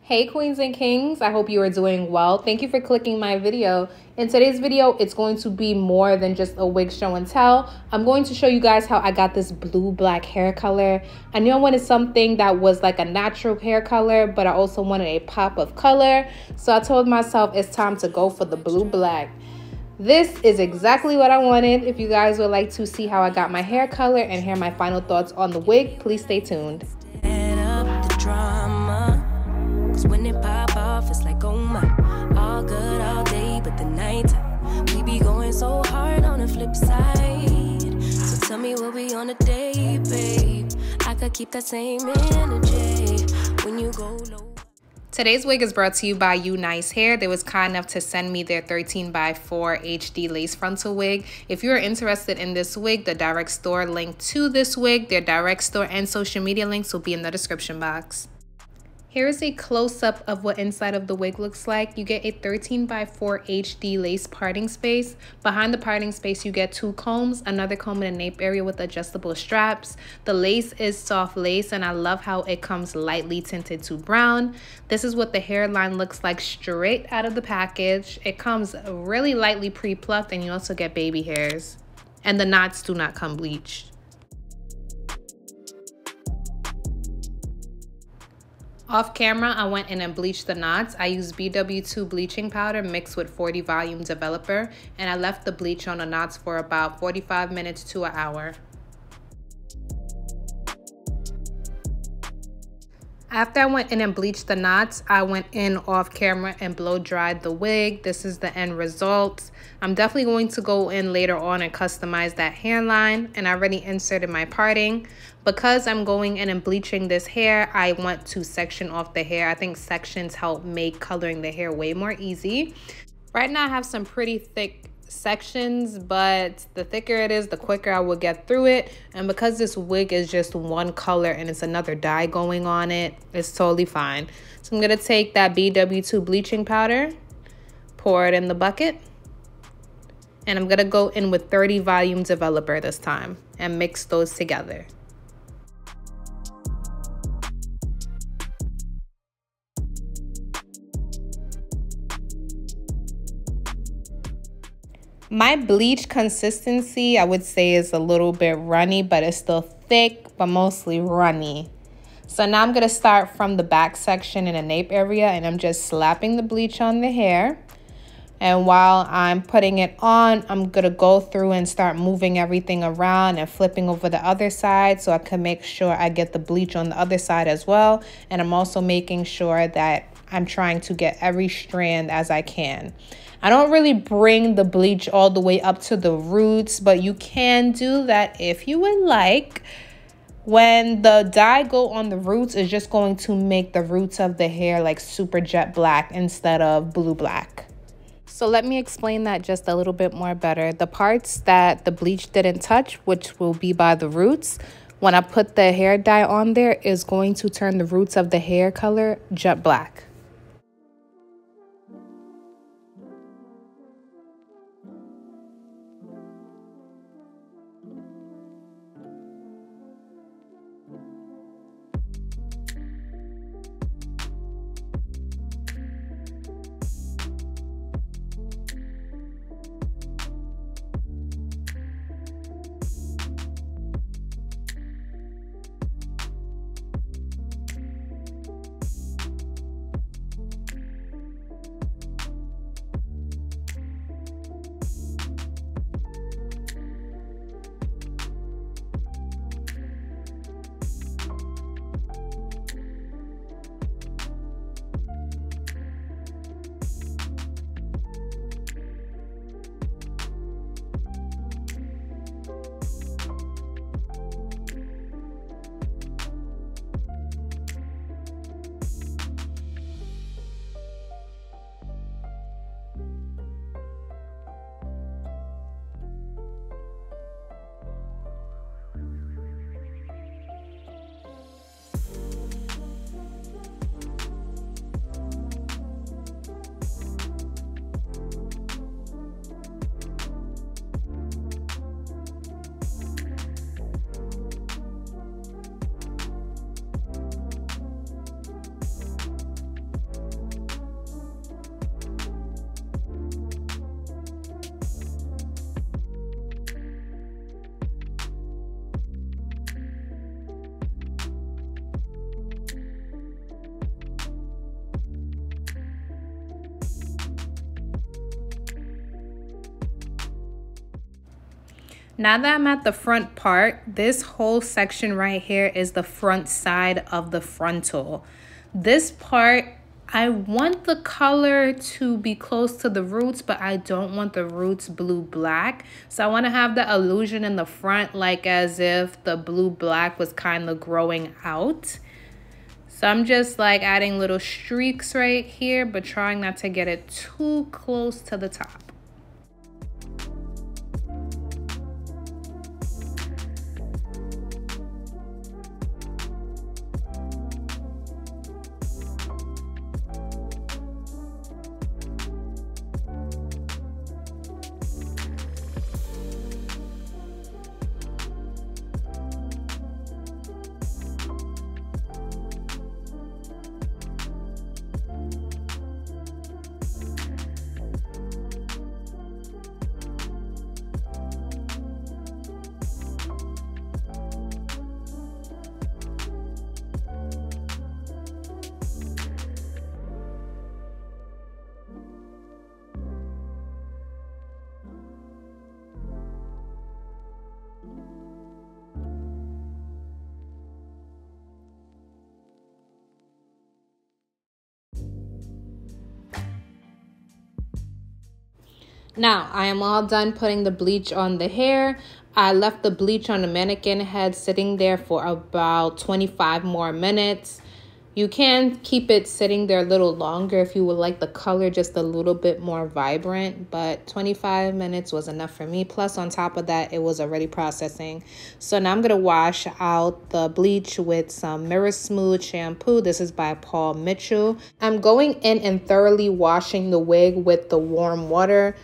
Hey queens and kings, I hope you are doing well. Thank you for clicking my video. In today's video, it's going to be more than just a wig show and tell. I'm going to show you guys how I got this blue-black hair color. I knew I wanted something that was like a natural hair color, but I also wanted a pop of color. So I told myself it's time to go for the blue-black. This is exactly what I wanted. If you guys would like to see how I got my hair color and hear my final thoughts on the wig, please stay tuned. When it pop off, it's like, oh my, all good all day, but the night we be going so hard on the flip side. So tell me what we on a day, babe. I could keep that same energy when you go low. Today's wig is brought to you by UNice Hair. They was kind enough to send me their 13x4 HD lace frontal wig. If you are interested in this wig, the direct store link to this wig, their direct store and social media links will be in the description box. Here is a close-up of what inside of the wig looks like. You get a 13x4 HD lace parting space. Behind the parting space, you get two combs, another comb in the nape area with adjustable straps. The lace is soft lace, and I love how it comes lightly tinted to brown. This is what the hairline looks like straight out of the package. It comes really lightly pre-plucked, and you also get baby hairs. And the knots do not come bleached. Off camera, I went in and bleached the knots. I used BW2 bleaching powder mixed with 40 volume developer, and I left the bleach on the knots for about 45 minutes to an hour. After I went in and bleached the knots, I went in off camera and blow dried the wig. This is the end result. I'm definitely going to go in later on and customize that hairline, and I already inserted my parting. Because I'm going in and bleaching this hair, I want to section off the hair. I think sections help make coloring the hair way more easy. Right now I have some pretty thick sections, but the thicker it is, the quicker I will get through it. And because this wig is just one color and it's another dye going on it, it's totally fine. So I'm going to take that BW2 bleaching powder, pour it in the bucket, and I'm going to go in with 30 volume developer this time and mix those together. My bleach consistency, I would say, is a little bit runny, but it's still thick, but mostly runny. So now I'm going to start from the back section in the nape area, and I'm just slapping the bleach on the hair. And while I'm putting it on, I'm going to go through and start moving everything around and flipping over the other side so I can make sure I get the bleach on the other side as well. And I'm also making sure that I'm trying to get every strand as I can. I don't really bring the bleach all the way up to the roots, but you can do that if you would like. When the dye go on the roots, it's just going to make the roots of the hair like super jet black instead of blue black. So let me explain that just a little bit more better. The parts that the bleach didn't touch, which will be by the roots, when I put the hair dye on there, is going to turn the roots of the hair color jet black. Now that I'm at the front part, this whole section right here is the front side of the frontal. This part, I want the color to be close to the roots, but I don't want the roots blue-black. So I want to have the illusion in the front, like as if the blue-black was kind of growing out. So I'm just like adding little streaks right here, but trying not to get it too close to the top. Now, I am all done putting the bleach on the hair. I left the bleach on the mannequin head sitting there for about 25 more minutes. You can keep it sitting there a little longer if you would like the color just a little bit more vibrant, but 25 minutes was enough for me. Plus, on top of that, it was already processing. So now I'm going to wash out the bleach with some Mirror Smooth shampoo. This is by Paul Mitchell. I'm going in and thoroughly washing the wig with the warm water.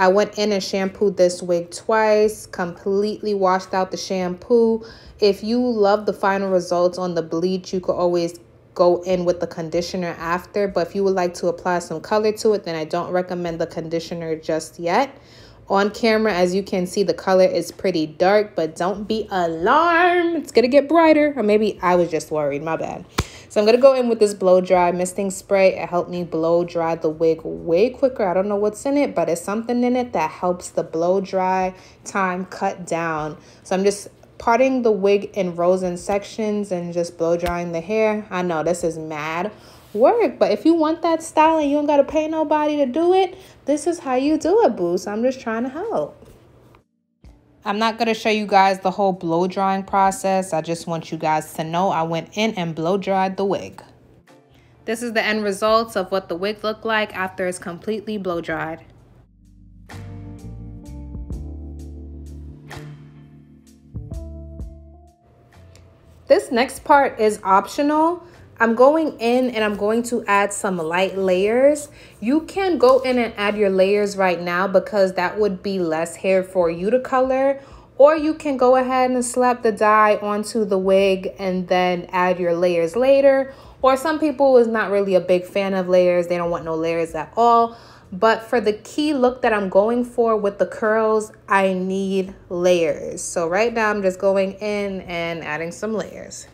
I went in and shampooed this wig twice, completely washed out the shampoo. If you love the final results on the bleach, you could always go in with the conditioner after. But if you would like to apply some color to it, then I don't recommend the conditioner just yet. On camera, as you can see, the color is pretty dark, but don't be alarmed. It's going to get brighter. Or maybe I was just worried. My bad. So I'm going to go in with this blow dry misting spray. It helped me blow dry the wig way quicker. I don't know what's in it, but it's something in it that helps the blow dry time cut down. So I'm just parting the wig in rows and sections and just blow drying the hair. I know this is mad work, but if you want that style and you don't got to pay nobody to do it, this is how you do it, boo. So I'm just trying to help. I'm not going to show you guys the whole blow drying process. I just want you guys to know I went in and blow dried the wig. This is the end results of what the wig looked like after it's completely blow dried. This next part is optional. I'm going in and I'm going to add some light layers. You can go in and add your layers right now because that would be less hair for you to color. Or you can go ahead and slap the dye onto the wig and then add your layers later. Or some people is not really a big fan of layers. They don't want no layers at all. But for the key look that I'm going for with the curls, I need layers. So right now I'm just going in and adding some layers.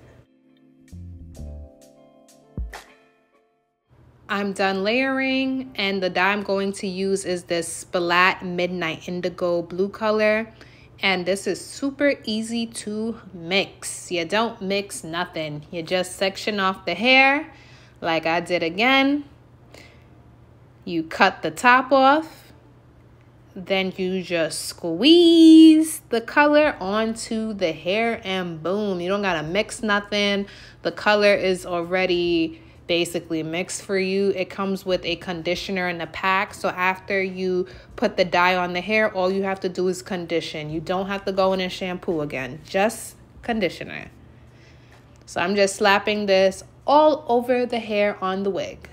I'm done layering, and the dye I'm going to use is this Splat Midnight Indigo blue color. And this is super easy to mix. You don't mix nothing. You just section off the hair like I did again. You cut the top off. Then you just squeeze the color onto the hair and boom. You don't gotta mix nothing. The color is already basically mixed for you. It comes with a conditioner in the pack. So after you put the dye on the hair, all you have to do is condition. You don't have to go in and shampoo again. Just conditioner. So I'm just slapping this all over the hair on the wig.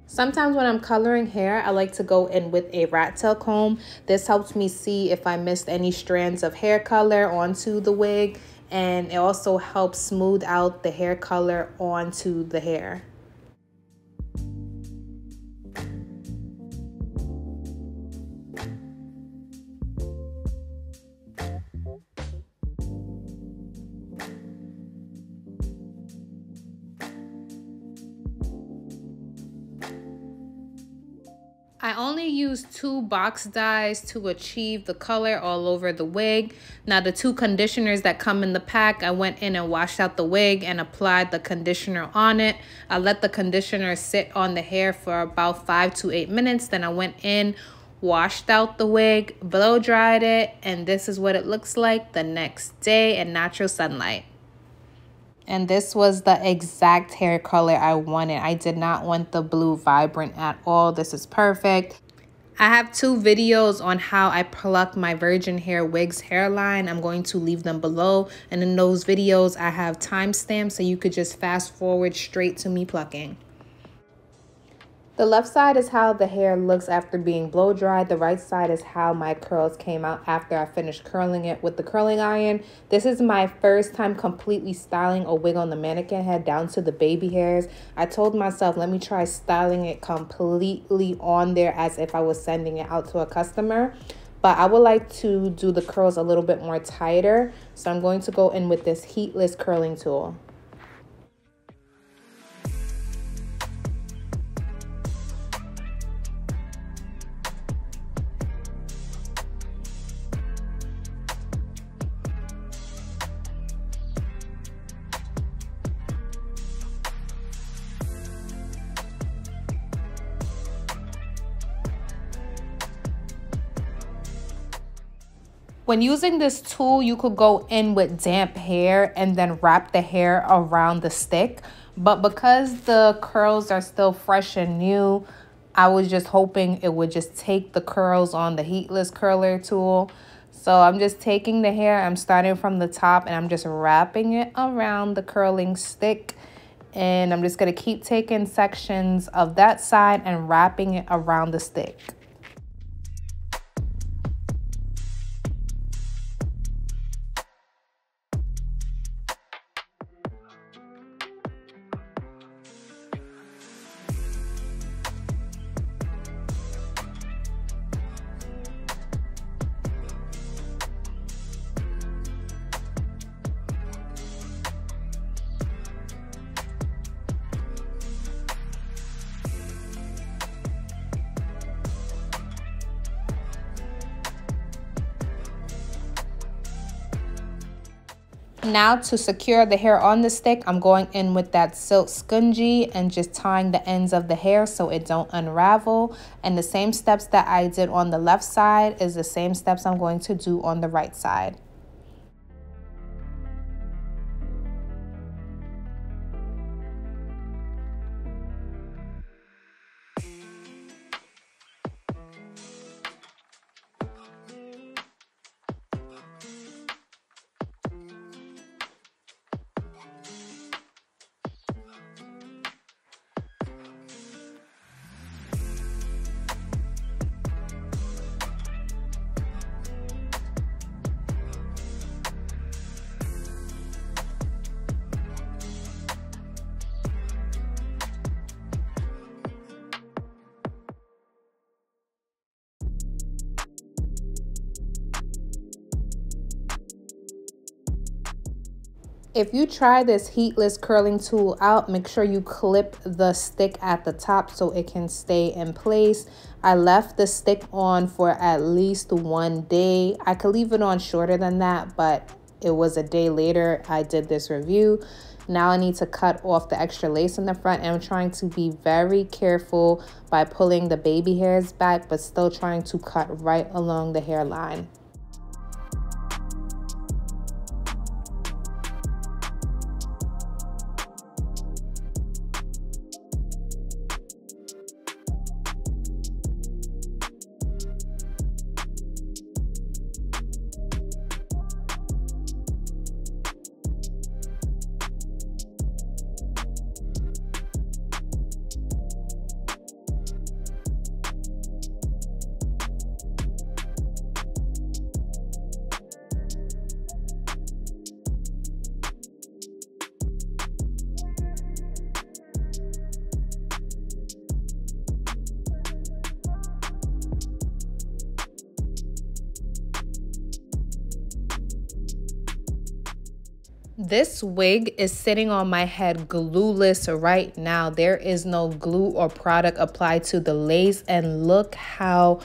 Sometimes when I'm coloring hair, I like to go in with a rat tail comb. This helps me see if I missed any strands of hair color onto the wig, and it also helps smooth out the hair color onto the hair. I only used 2 box dyes to achieve the color all over the wig. Now the 2 conditioners that come in the pack, I went in and washed out the wig and applied the conditioner on it. I let the conditioner sit on the hair for about 5 to 8 minutes. Then I went in, washed out the wig, blow dried it, and this is what it looks like the next day in natural sunlight. And this was the exact hair color I wanted. I did not want the blue vibrant at all. This is perfect. I have 2 videos on how I pluck my virgin hair wigs hairline. I'm going to leave them below. And in those videos, I have timestamps so you could just fast forward straight to me plucking. The left side is how the hair looks after being blow dried. The right side is how my curls came out after I finished curling it with the curling iron. This is my first time completely styling a wig on the mannequin head down to the baby hairs. I told myself, let me try styling it completely on there as if I was sending it out to a customer. But I would like to do the curls a little bit more tighter. So I'm going to go in with this heatless curling tool. When using this tool, you could go in with damp hair and then wrap the hair around the stick. But because the curls are still fresh and new, I was just hoping it would just take the curls on the heatless curler tool. So I'm just taking the hair, I'm starting from the top and I'm just wrapping it around the curling stick. And I'm just going to keep taking sections of that side and wrapping it around the stick. Now to secure the hair on the stick, I'm going in with that silk scrunchie and just tying the ends of the hair so it don't unravel. And the same steps that I did on the left side is the same steps I'm going to do on the right side. If you try this heatless curling tool out, make sure you clip the stick at the top so it can stay in place. I left the stick on for at least 1 day. I could leave it on shorter than that, but it was a day later I did this review. Now I need to cut off the extra lace in the front, and I'm trying to be very careful by pulling the baby hairs back, but still trying to cut right along the hairline. This wig is sitting on my head glueless right now. There is no glue or product applied to the lace, and look how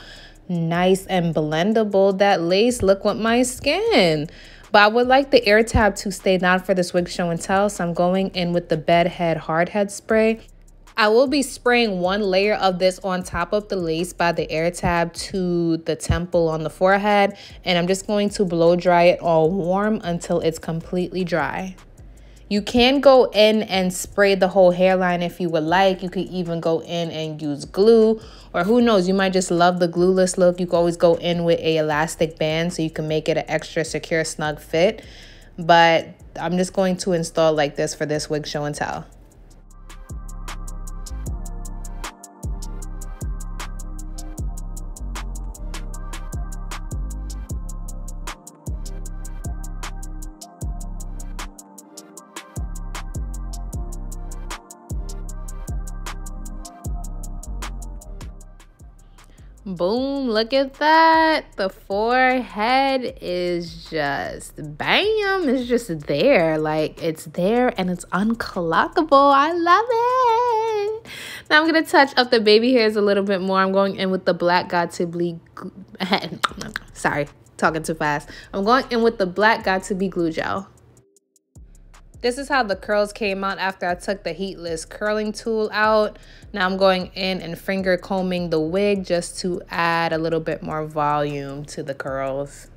nice and blendable that lace look with my skin. But I would like the air tab to stay down for this wig show and tell, so I'm going in with the bed head hard head spray. I will be spraying one layer of this on top of the lace by the air tab to the temple on the forehead, and I'm just going to blow dry it all warm until it's completely dry. You can go in and spray the whole hairline if you would like. You could even go in and use glue, or who knows, you might just love the glueless look. You can always go in with a elastic band so you can make it an extra secure snug fit. But I'm just going to install like this for this wig show and tell. Boom, look at that. The forehead is just bam, it's just there. Like, it's there and it's unclockable. I love it. Now I'm gonna touch up the baby hairs a little bit more. I'm going in with the black got to be sorry, talking too fast. I'm going in with the black got to be glue gel. This is how the curls came out after I took the Heatless curling tool out. Now I'm going in and finger combing the wig just to add a little bit more volume to the curls.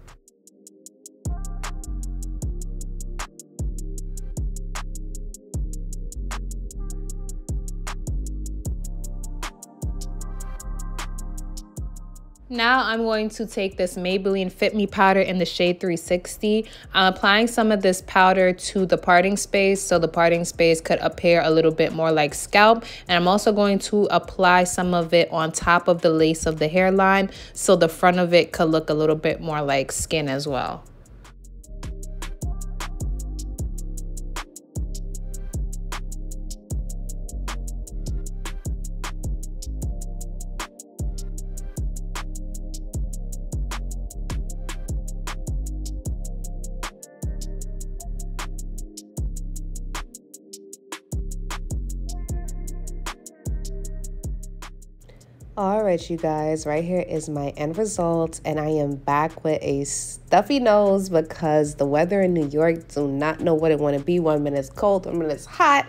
Now I'm going to take this Maybelline Fit Me powder in the shade 360. I'm applying some of this powder to the parting space so the parting space could appear a little bit more like scalp. And I'm also going to apply some of it on top of the lace of the hairline so the front of it could look a little bit more like skin as well. All right, you guys, right here is my end result, and I am back with a stuffy nose because the weather in New York do not know what it want to be. 1 minute it's cold, 1 minute it's hot,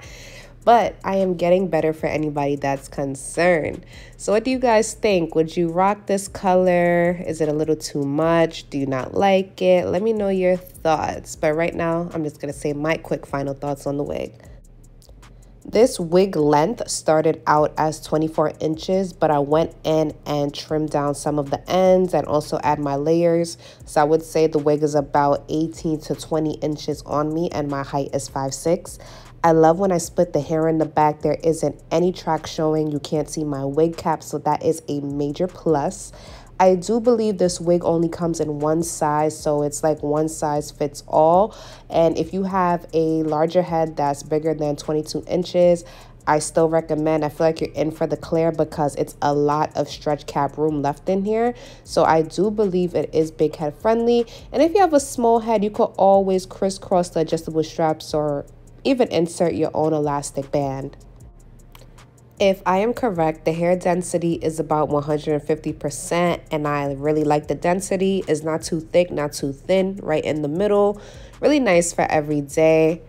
but I am getting better for anybody that's concerned. So what do you guys think? Would you rock this color? Is it a little too much? Do you not like it? Let me know your thoughts. But right now, I'm just going to say my quick final thoughts on the wig. This wig length started out as 24 inches, but I went in and trimmed down some of the ends and also add my layers. So I would say the wig is about 18 to 20 inches on me, and my height is 5'6". I love when I split the hair in the back. There isn't any track showing. You can't see my wig cap, so that is a major plus. I do believe this wig only comes in one size, so it's like one size fits all. And if you have a larger head that's bigger than 22 inches, I still recommend. I feel like you're in for the clear because it's a lot of stretch cap room left in here. So I do believe it is big head friendly. And if you have a small head, you could always crisscross the adjustable straps or even insert your own elastic band. If I am correct, the hair density is about 150%, and I really like the density. It's not too thick, not too thin, right in the middle. Really nice for every day.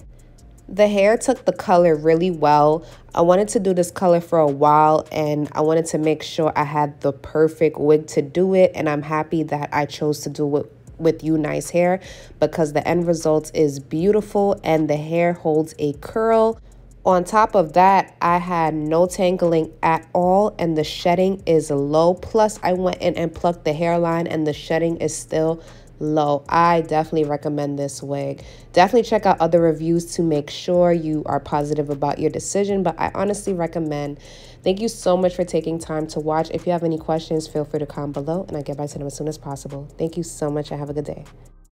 The hair took the color really well. I wanted to do this color for a while, and I wanted to make sure I had the perfect wig to do it, and I'm happy that I chose to do it with UNice Hair because the end result is beautiful and the hair holds a curl. On top of that, I had no tangling at all, and the shedding is low. Plus, I went in and plucked the hairline, and the shedding is still low. I definitely recommend this wig. Definitely check out other reviews to make sure you are positive about your decision, but I honestly recommend. Thank you so much for taking time to watch. If you have any questions, feel free to comment below, and I'll get back to them as soon as possible. Thank you so much, and have a good day.